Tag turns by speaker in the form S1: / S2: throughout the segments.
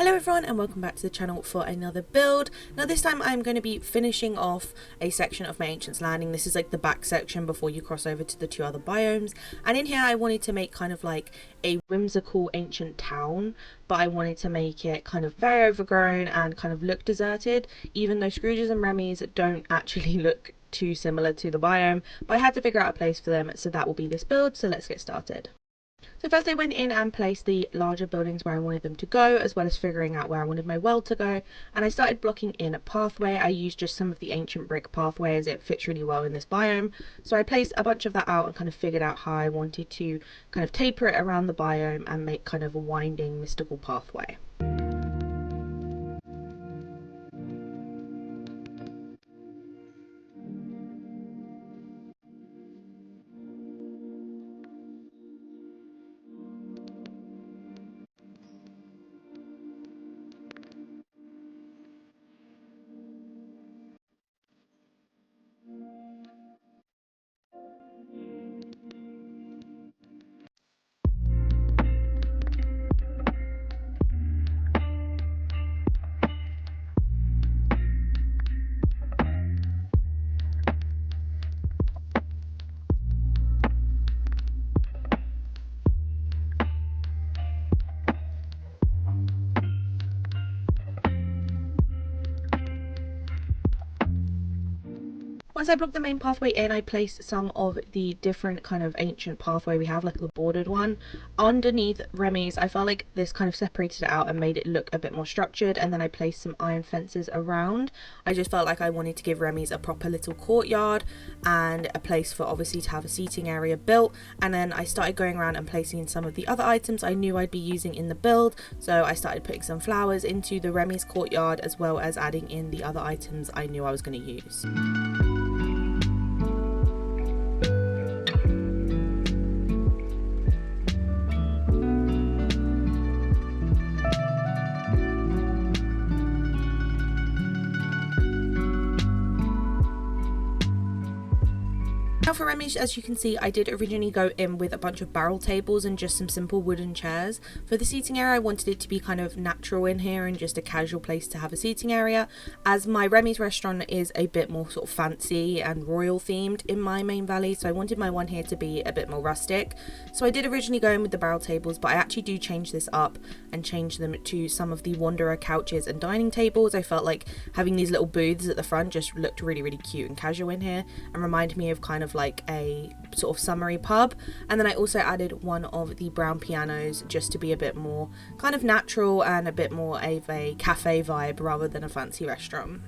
S1: Hello everyone and welcome back to the channel for another build. Now this time I'm going to be finishing off a section of my Ancient's Landing. This is like the back section before you cross over to the two other biomes, and in here I wanted to make kind of like a whimsical ancient town, but I wanted to make it kind of very overgrown and kind of look deserted, even though Scrooge's and Remy's don't actually look too similar to the biome. But I had to figure out a place for them, so that will be this build. So let's get started. So first I went in and placed the larger buildings where I wanted them to go, as well as figuring out where I wanted my world to go, and I started blocking in a pathway. I used just some of the ancient brick pathway as it fits really well in this biome, so I placed a bunch of that out and kind of figured out how I wanted to kind of taper it around the biome and make kind of a winding mystical pathway. Once I blocked the main pathway in, I placed some of the different kind of ancient pathway we have, like the bordered one, underneath Remy's. I felt like this kind of separated it out and made it look a bit more structured, and then I placed some iron fences around. I just felt like I wanted to give Remy's a proper little courtyard and a place for obviously to have a seating area built. And then I started going around and placing in some of the other items I knew I'd be using in the build. So I started putting some flowers into the Remy's courtyard, as well as adding in the other items I knew I was going to use. Now for Remy, as you can see, I did originally go in with a bunch of barrel tables and just some simple wooden chairs. For the seating area, I wanted it to be kind of natural in here and just a casual place to have a seating area, as my Remy's restaurant is a bit more sort of fancy and royal themed in my main valley, so I wanted my one here to be a bit more rustic. So I did originally go in with the barrel tables, but I actually do change this up and change them to some of the wanderer couches and dining tables. I felt like having these little booths at the front just looked really cute and casual in here and reminded me of kind of like a sort of summery pub. And then I also added one of the brown pianos just to be a bit more kind of natural and a bit more of a cafe vibe rather than a fancy restaurant.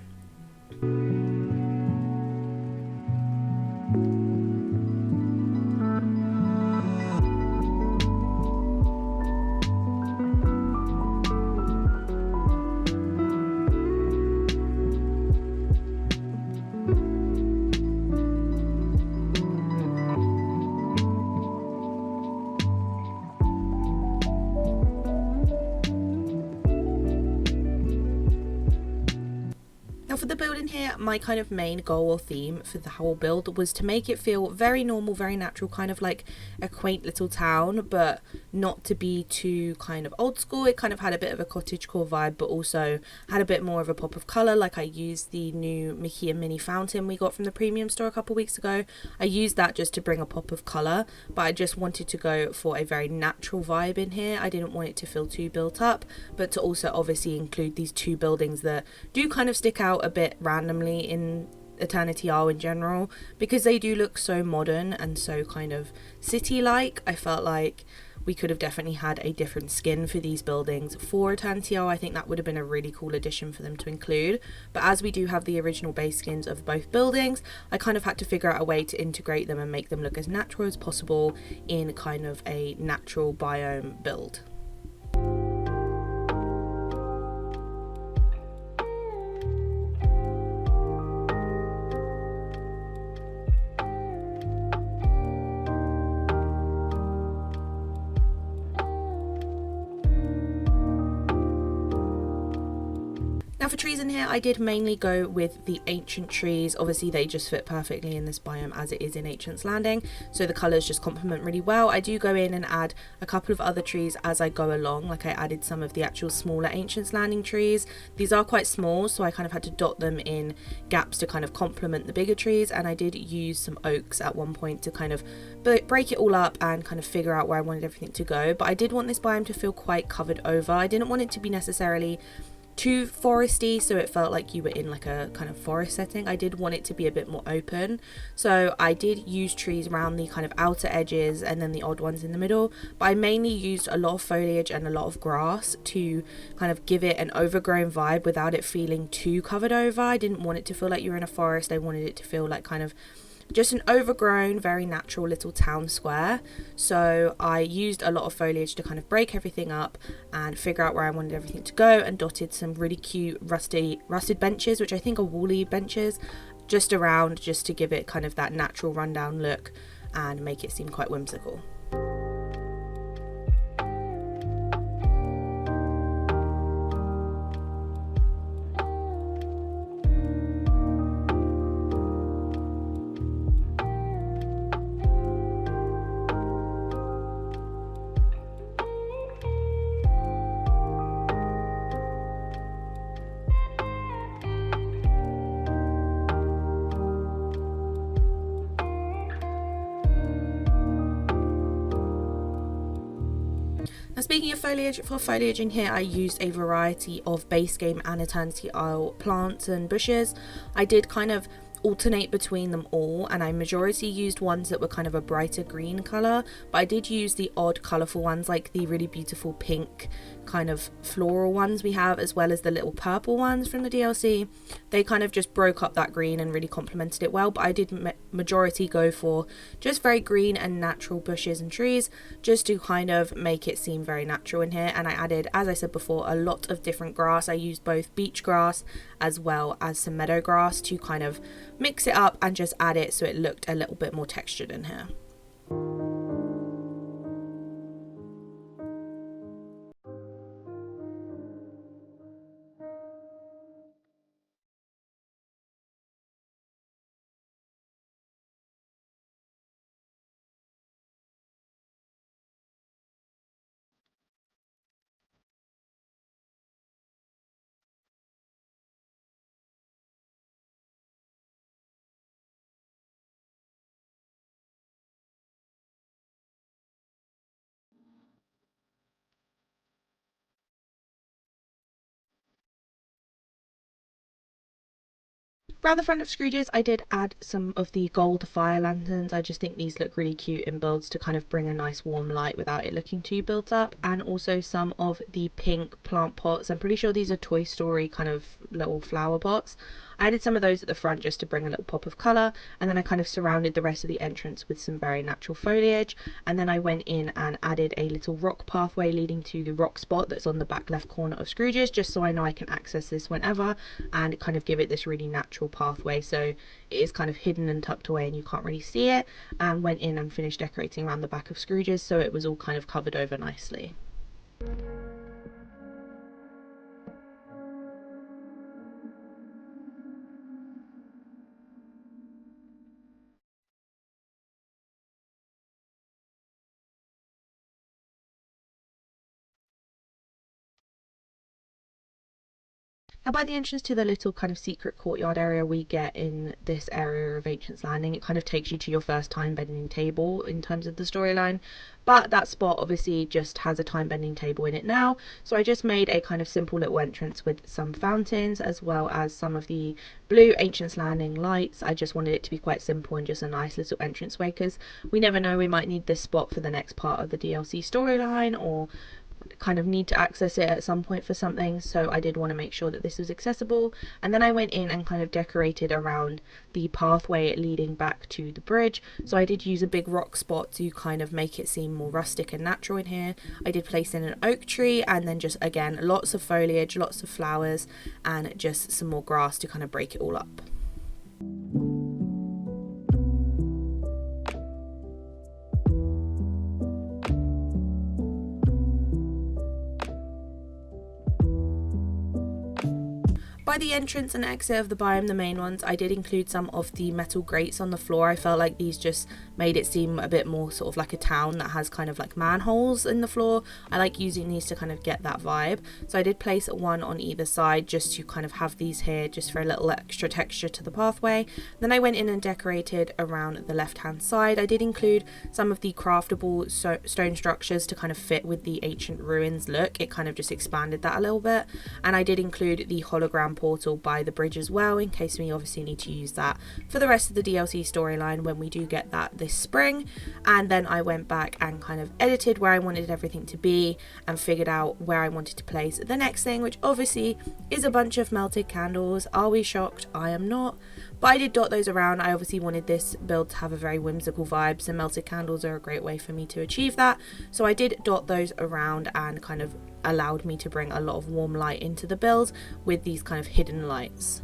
S1: Now for the build in here, my kind of main goal or theme for the whole build was to make it feel very normal, very natural, kind of like a quaint little town, but not to be too kind of old school. It kind of had a bit of a cottagecore vibe, but also had a bit more of a pop of colour. Like I used the new Mickey and Minnie fountain we got from the premium store a couple weeks ago. I used that just to bring a pop of colour, but I just wanted to go for a very natural vibe in here. I didn't want it to feel too built up, but to also obviously include these two buildings that do kind of stick out a bit randomly in Eternity Isle in general, because they do look so modern and so kind of city-like. I felt like we could have definitely had a different skin for these buildings for Eternity Isle. I think that would have been a really cool addition for them to include, but as we do have the original base skins of both buildings, I kind of had to figure out a way to integrate them and make them look as natural as possible in kind of a natural biome build. Now for trees in here, I did mainly go with the ancient trees. Obviously they just fit perfectly in this biome as it is in Ancient's Landing, so the colours just complement really well. I do go in and add a couple of other trees as I go along, like I added some of the actual smaller Ancient's Landing trees. These are quite small, so I kind of had to dot them in gaps to kind of complement the bigger trees, and I did use some oaks at one point to kind of break it all up and kind of figure out where I wanted everything to go. But I did want this biome to feel quite covered over. I didn't want it to be necessarily too foresty, so it felt like you were in like a kind of forest setting. I did want it to be a bit more open, so I did use trees around the kind of outer edges and then the odd ones in the middle, but I mainly used a lot of foliage and a lot of grass to kind of give it an overgrown vibe without it feeling too covered over. I didn't want it to feel like you were in a forest. I wanted it to feel like kind of just an overgrown, very natural little town square. So I used a lot of foliage to kind of break everything up and figure out where I wanted everything to go, and dotted some really cute rusted benches, which I think are woolly benches, just around, just to give it kind of that natural rundown look and make it seem quite whimsical. Now speaking of foliage, for foliage in here I used a variety of base game and Eternity Isle plants and bushes. I did kind of alternate between them all, and I majority used ones that were kind of a brighter green colour, but I did use the odd colourful ones like the really beautiful pink kind of floral ones we have, as well as the little purple ones from the DLC. They kind of just broke up that green and really complemented it well, but I did majority go for just very green and natural bushes and trees, just to kind of make it seem very natural in here. And I added, as I said before, a lot of different grass. I used both beach grass as well as some meadow grass to kind of mix it up and just add it so it looked a little bit more textured in here. Around the front of Scrooge's, I did add some of the gold fire lanterns. I just think these look really cute in builds to kind of bring a nice warm light without it looking too built up. And also some of the pink plant pots. I'm pretty sure these are Toy Story kind of little flower pots. I added some of those at the front just to bring a little pop of colour, and then I kind of surrounded the rest of the entrance with some very natural foliage. And then I went in and added a little rock pathway leading to the rock spot that's on the back left corner of Scrooge's, just so I know I can access this whenever and kind of give it this really natural pathway so it is kind of hidden and tucked away and you can't really see it. And went in and finished decorating around the back of Scrooge's so it was all kind of covered over nicely. Now by the entrance to the little kind of secret courtyard area we get in this area of Ancient's Landing, it kind of takes you to your first time bending table in terms of the storyline, but that spot obviously just has a time bending table in it now, so I just made a kind of simple little entrance with some fountains as well as some of the blue Ancient's Landing lights. I just wanted it to be quite simple and just a nice little entranceway because we never know, we might need this spot for the next part of the DLC storyline or kind of need to access it at some point for something, so I did want to make sure that this was accessible. And then I went in and kind of decorated around the pathway leading back to the bridge, so I did use a big rock spot to kind of make it seem more rustic and natural in here. I did place in an oak tree and then just again lots of foliage, lots of flowers and just some more grass to kind of break it all up. By the entrance and exit of the biome, the main ones, I did include some of the metal grates on the floor. I felt like these just made it seem a bit more sort of like a town that has kind of like manholes in the floor. I like using these to kind of get that vibe. So I did place one on either side just to kind of have these here just for a little extra texture to the pathway. Then I went in and decorated around the left hand side. I did include some of the craftable stone structures to kind of fit with the ancient ruins look. It kind of just expanded that a little bit. And I did include the hologram portal by the bridge as well, in case we obviously need to use that for the rest of the DLC storyline when we do get that this spring. And then I went back and kind of edited where I wanted everything to be and figured out where I wanted to place the next thing, which obviously is a bunch of melted candles. Are we shocked? I am not. But I did dot those around. I obviously wanted this build to have a very whimsical vibe, so melted candles are a great way for me to achieve that. So I did dot those around and kind of allowed me to bring a lot of warm light into the build with these kind of hidden lights.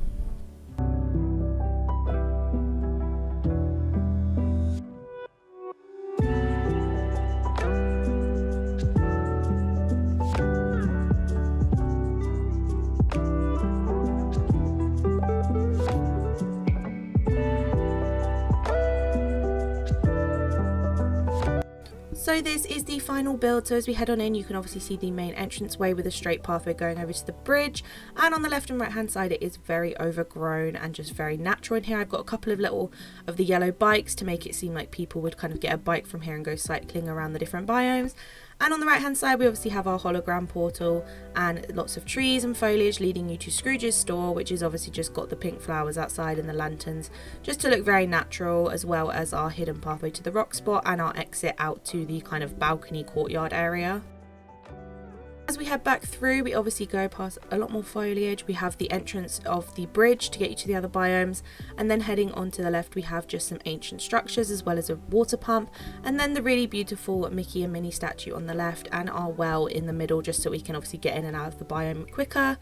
S1: So this is the final build. So as we head on in, you can obviously see the main entranceway with a straight pathway going over to the bridge, and on the left and right hand side it is very overgrown and just very natural in here. I've got a couple of little of the yellow bikes to make it seem like people would kind of get a bike from here and go cycling around the different biomes. And on the right hand side we obviously have our hologram portal and lots of trees and foliage leading you to Scrooge's store, which is obviously just got the pink flowers outside and the lanterns just to look very natural, as well as our hidden pathway to the rock spot and our exit out to the kind of balcony courtyard area. As we head back through, we obviously go past a lot more foliage. We have the entrance of the bridge to get you to the other biomes, and then heading on to the left we have just some ancient structures as well as a water pump, and then the really beautiful Mickey and Minnie statue on the left and our well in the middle, just so we can obviously get in and out of the biome quicker.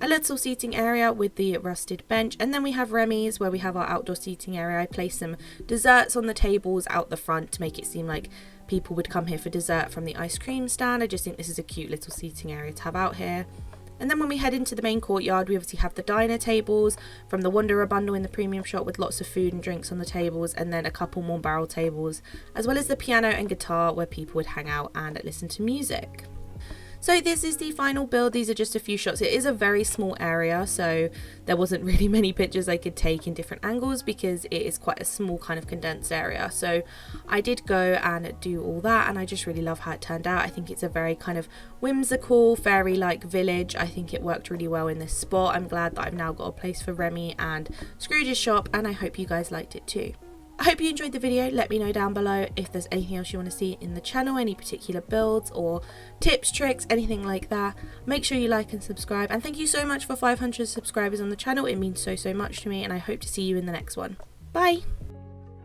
S1: A little seating area with the rusted bench, and then we have Remy's where we have our outdoor seating area. I placed some desserts on the tables out the front to make it seem like people would come here for dessert from the ice cream stand. I just think this is a cute little seating area to have out here. And then when we head into the main courtyard, we obviously have the diner tables from the Wanderer bundle in the premium shop with lots of food and drinks on the tables, and then a couple more barrel tables, as well as the piano and guitar where people would hang out and listen to music. So this is the final build. These are just a few shots. It is a very small area, so there wasn't really many pictures I could take in different angles because it is quite a small kind of condensed area. So I did go and do all that, and I just really love how it turned out. I think it's a very kind of whimsical, fairy-like village. I think it worked really well in this spot. I'm glad that I've now got a place for Remy and Scrooge's shop, and I hope you guys liked it too. I hope you enjoyed the video. Let me know down below if there's anything else you want to see in the channel, any particular builds or tips, tricks, anything like that. Make sure you like and subscribe, and thank you so much for 500 subscribers on the channel. It means so much to me, and I hope to see you in the next one. Bye!